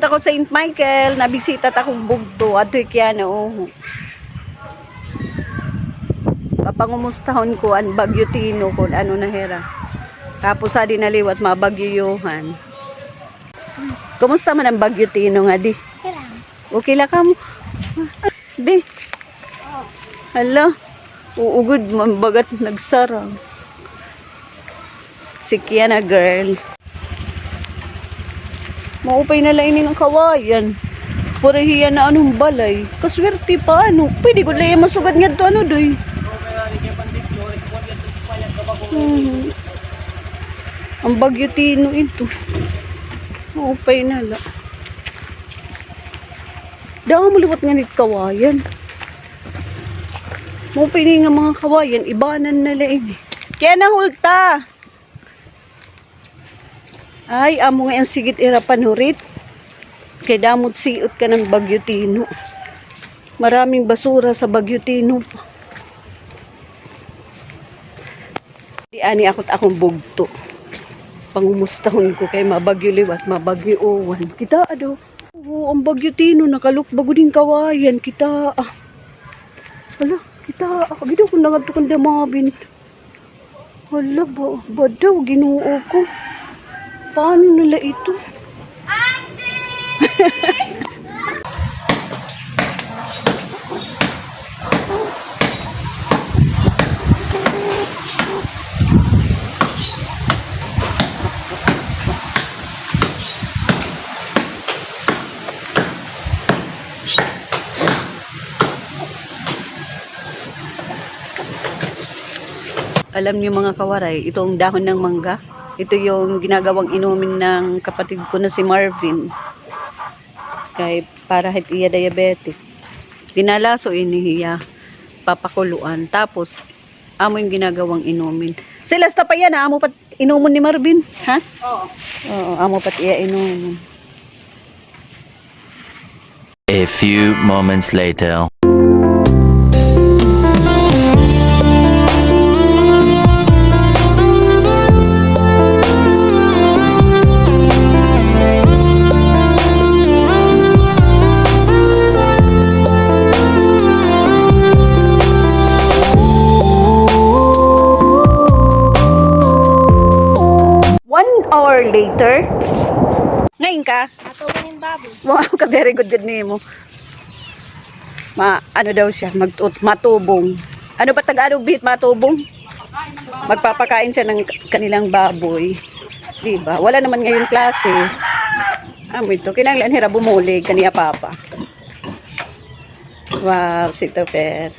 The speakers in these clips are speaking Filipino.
Nagabot ako sa St. Michael, nabisita akong bugto, ato kaya na papangumustahon ko ang Bagyo Tino kung ano na hera. Tapos sa dinaliwat mabagyuhan. Kumusta man ang Bagyo Tino nga di? Okay lang ka mo. Di. Hala. Uugod man bagat nagsarang. Si Kiana girl. Maupay na lainin ang kawayan. Purahiya na anong balay. Kaswerte pa ano. Pwede ko lang masugad nga to ano doy. Ang Bagyo Tino ito. Maupay na la. Dahil maliwat nga nit kawayan. Maupay na nga mga kawayan. Ibanan na lain. Kaya na hulta. Ay, amo nga ang sigit irapan hurit. Kay damot siot ka ng Bagyo Tino. Maraming basura sa Bagyo Tino. Di ani akong bugto. Pangumustahon ko kay mabagyo liwat, mabagyo uwan. Kita ado. Oo, ang Bagyo Tino nakalukbago din kawayan. Kita Hala, kita Gido ko nangadto damabin. Hala ba daw Ginoo ko. Paano nila ito? Alam niyo mga kawaray, itong dahon ng mangga, ito yung ginagawang inumin ng kapatid ko na si Marvin. Kay para hit iya diabetic. Dinalaso inihiya, papakuluan. Tapos, amo yung ginagawang inumin. Sila pa yan, amo pat inumin ni Marvin. Ha? Oo. Oo, amo pat iya inumin. A few moments later. Hour later. Ngayon ka? Matubong yung baboy. Wow, ka very good nimo. Ano daw siya, matubong. Ano ba Tagalog bit matubong? Magpapakain siya ng kanilang baboy. Diba? Wala naman ngayon klase. Amo ito, kinanglan hira bumulig kaniya papa. Wow, si Toper.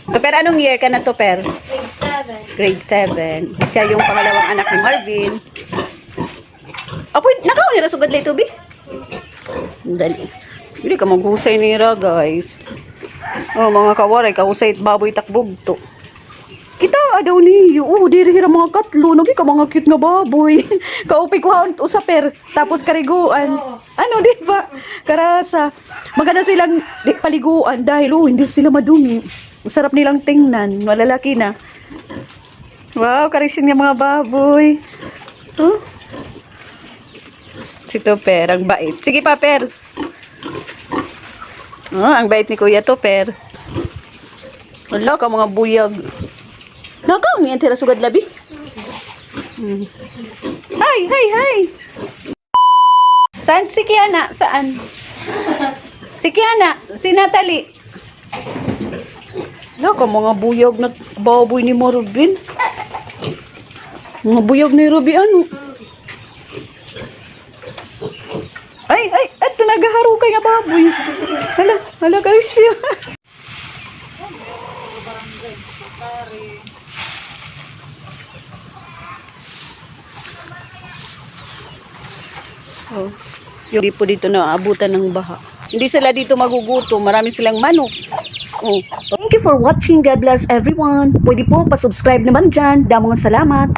Toper, anong year ka na Toper? Grade 7. Grade 7. Siya yung pangalawang anak ni Marvin. Apoy, nakaw nila sugad lay tubi. Dali. Hindi ka maghusay nira, guys. Oh, mga kawaray, kahusay at baboy takbog to. Kita daw niyo. Oh, diri hira mga katlo, nagi ka mga cute nga baboy. Kaupi ko haon to sa per, tapos kariguan. Ano di ba? Karasa. Maganda silang paliguan dahil hindi sila madumi. Masarap nilang tingnan, malalaki na. Wow, karisyon nga mga baboy. Huh? Si Toper, ang bait. Sige pa, Per. Oh, ang bait ni Kuya Toper. Wala ka mga buyag. Nakaw, may antira sugad labi. Hi, hi, hi. Saan si Kiana? Saan? Si Kiana, si Natalie. Wala ka mga buyag na baboy ni Marvin. Mga buyag ni Ruby, ano? Ay, eto nagaharo kay nga baboy. Hala ka siya. Oh, yung po dito na abutan ng baha. Hindi sila dito maguguto, marami silang manok. Oh. Thank you for watching. God bless everyone. Pwede po pa-subscribe naman dyan. Damong salamat.